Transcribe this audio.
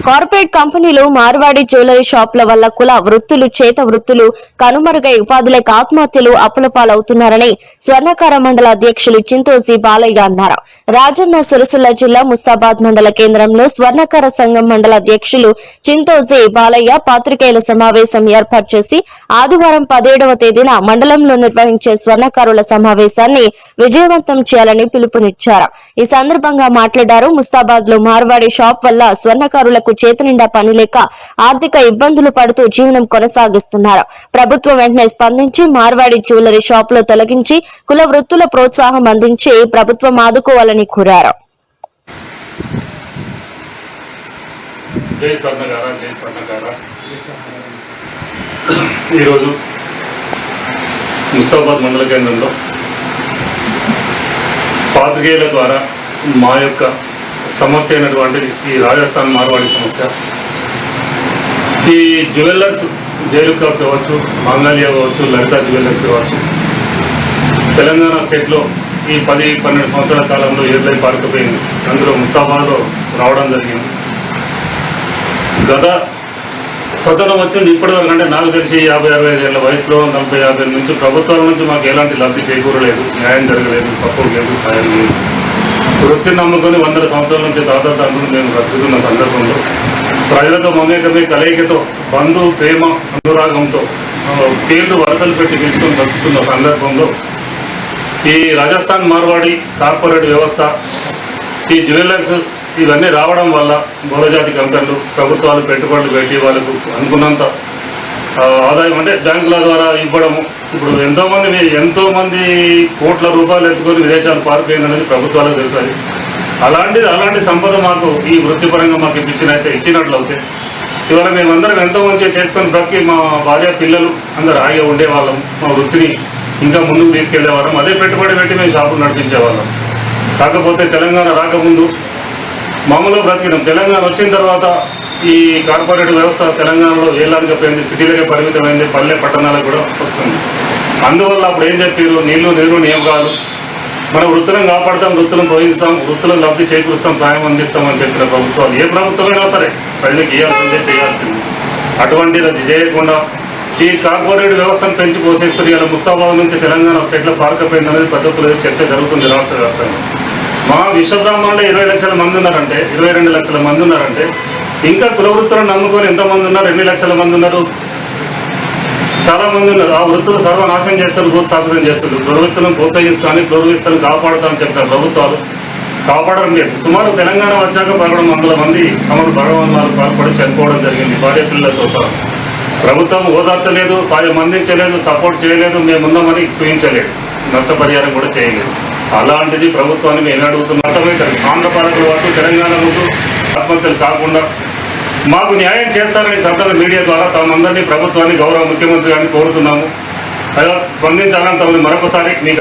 Corporate కంపెనీలు Marwadi jewellery షాపుల వల్ల కుల వృత్తులు చేత వృత్తులు కనుమరుగై ఉపాధులకు ఆత్మహత్యలు అప్పులపాలవుతున్నారని స్వర్ణకార మండల అధ్యక్షులు చింతోజీ బాలయ్య అన్నారు. రాజన్న సిరిసిల్ల జిల్లా ముస్తాబాద్ మండల కేంద్రంలో స్వర్ణకార సంఘం మండల అధ్యక్షులు చింతోజీ బాలయ్య పాత్రికేయుల సమావేశం ఏర్పాటు చేసి ఆదివారం 17వ తేదీన మండలంలో నిర్వహించే స్వర్ణకారుల సమావేశాన్ని విజయవంతం చేయాలని పిలుపునిచ్చారు. ఈ సందర్భంగా మాట్లాడారు. ముస్తాబాద్ లో మార్వాడి షాప్ వల్ల స్వర్ణకారులకు చేతినిండా పని లేక ఆర్థిక ఇబ్బందులు పడుతూ జీవనం కొనసాగిస్తున్నారు. ప్రభుత్వం వెంటనే స్పందించి మార్వాడి జ్యువెలరీ షాప్ లో తొలగించి కుల వృత్తుల ప్రోత్సాహం అందించి ప్రభుత్వం ఆదుకోవాలని కోరారు. జై స్వర్ణకార, జై స్వర్ణకార. ఈరోజు ముస్తాబాద్ మండల కేంద్రంలో పాత్రికేయుల ద్వారా మా యొక్క సమస్య అయినటువంటిది ఈ రాజస్థాన్ మార్వాడి సమస్య. ఈ జ్యువెలర్స్ జైలుకాస్ కావచ్చు, మంగళ్య కావచ్చు, లలిత జ్యువెలర్స్ కావచ్చు, తెలంగాణ స్టేట్లో ఈ 10-12 సంవత్సరాల కాలంలో ఏర్లై పారుకుపోయింది. అందులో ముస్తాబాద్లో రావడం జరిగింది. గత స్వతంత్రం వచ్చింది ఇప్పటివరకు, అంటే నాకు తెలిసి 50-65 ఏళ్ళ వయసులో 40-50 నుంచి ప్రభుత్వాల నుంచి మాకు ఎలాంటి లబ్ధి చేకూరలేదు, న్యాయం జరగలేదు, సపోర్ట్ లేదు, సాయం లేదు. వృత్తిని నమ్ముకొని 100 సంవత్సరాల నుంచి తాతాతండ్రులు మేము బ్రతుకుతున్న సందర్భంలో ప్రజలతో మమేకమే కలయికతో బంధు ప్రేమ అనురాగంతో పేర్లు వరసలు పెట్టి తీసుకొని బ్రతుకుతున్న సందర్భంలో ఈ రాజస్థాన్ మార్వాడి కార్పొరేట్ వ్యవస్థ, ఈ జ్యువెలర్స్ ఇవన్నీ రావడం వల్ల బహుళజాతి కంపెనీలు ప్రభుత్వాలు పెట్టుబడులు పెట్టి వాళ్ళకు అనుకున్నంత ఆదాయం అంటే బ్యాంకుల ద్వారా ఇవ్వడము. ఇప్పుడు ఎంతోమంది కోట్ల రూపాయలు ఎత్తుకొని విదేశాలు పారిపోయిందనేది ప్రభుత్వాలకు తెలుసు. అలాంటి సంపద మాకు ఈ వృత్తిపరంగా మాకు ఇచ్చినట్లయితే ఇవాళ మేమందరం ఎంతో మంచిగా చేసుకొని బ్రతికి మా భార్య పిల్లలు అందరూ హాయిగా ఉండేవాళ్ళం. మా వృత్తిని ఇంకా ముందుకు తీసుకెళ్లేవాళ్ళం. అదే పెట్టుబడి పెట్టి మేము షాపులు నడిపించేవాళ్ళం. కాకపోతే తెలంగాణ రాకముందు మామూలుగా బ్రతికినాం. తెలంగాణ వచ్చిన తర్వాత ఈ కార్పొరేట్ వ్యవస్థ తెలంగాణలో ఏలాదికపోయింది, సిటీలకే పరిమితమైంది, పల్లె పట్టణాలకు కూడా వస్తుంది. అందువల్ల అప్పుడు ఏం చెప్పారు, నీళ్లు నియమకాలు, మన వృత్తులను కాపాడుతాం, వృత్తులను పోషిస్తాం, వృత్తులను లబ్ధి చేకూరుస్తాం, సాయం అందిస్తామని చెప్పిన ప్రభుత్వాలు ఏ ప్రభుత్వమైనా సరే ప్రజలకు చేయాల్సింది. అటువంటిది అది చేయకుండా ఈ కార్పొరేట్ వ్యవస్థను పెంచి పోషిస్తారు. ఇలా ముస్తాబాద్ నుంచి తెలంగాణ స్టేట్లో పారకపోయింది అనేది పెద్ద చర్చ జరుగుతుంది రాష్ట్ర వ్యాప్తంగా. మా విశ్వబ్రాహ్మణులు 20 లక్షల మంది ఉన్నారంటే, 22 లక్షల మంది ఉన్నారంటే, ఇంకా కుల వృత్తులను నమ్ముకొని ఎంతమంది ఉన్నారు, 2 లక్షల మంది ఉన్నారు, చాలా మంది ఉన్నారు. ఆ వృత్తులు సర్వనాశనం చేస్తారు, భూస్థాపితం చేస్తారు. కుల వృత్తులను ప్రోత్సహిస్తాను, కుల వృత్తులను కాపాడుతామని చెప్తారు ప్రభుత్వాలు, కాపాడడం లేదు. సుమారు తెలంగాణ వచ్చాక 1100 మంది అమలు భగవన్మాలకు పాల్పడి చనిపోవడం జరిగింది, భార్య పిల్లలతో సహా. ప్రభుత్వం ఓదార్చలేదు, సాయం అందించలేదు, సపోర్ట్ చేయలేదు, మేమున్నామని చూపించలేదు, నష్టపరిహారం కూడా చేయలేదు. అలాంటిది ప్రభుత్వాన్ని మేము అడుగుతున్నాం. ఆంధ్రపాలకుల వరకు తెలంగాణ ముందు ఆత్మహత్యలు కాకుండా మాకు న్యాయం చేస్తారని సంతాన మీడియా ద్వారా తమందరినీ ప్రభుత్వాన్ని, గౌరవ ముఖ్యమంత్రి గారిని కోరుతున్నాము. స్పందించాలని తమని మరొకసారి మీకు